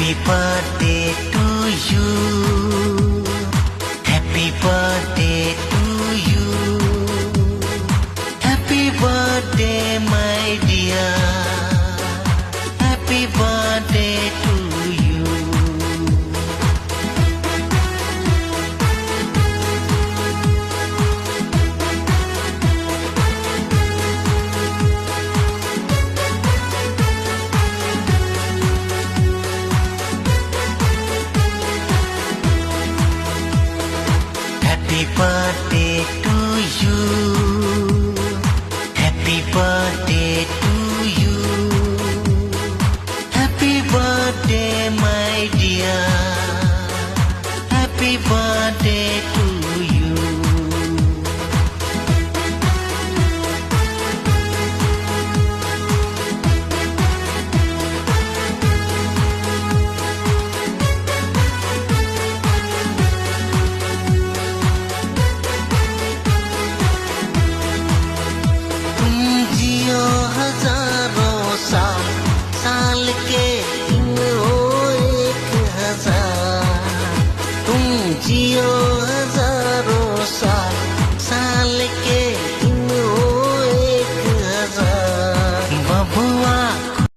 Happy birthday to you. Happy birthday to you. Happy birthday, my dear. Happy birthday to you. Happy birthday to you. Happy birthday to you. Happy birthday, my dear. Happy birthday to you. जियो हजारों साल, साल के गिनो 1000। तुम जियो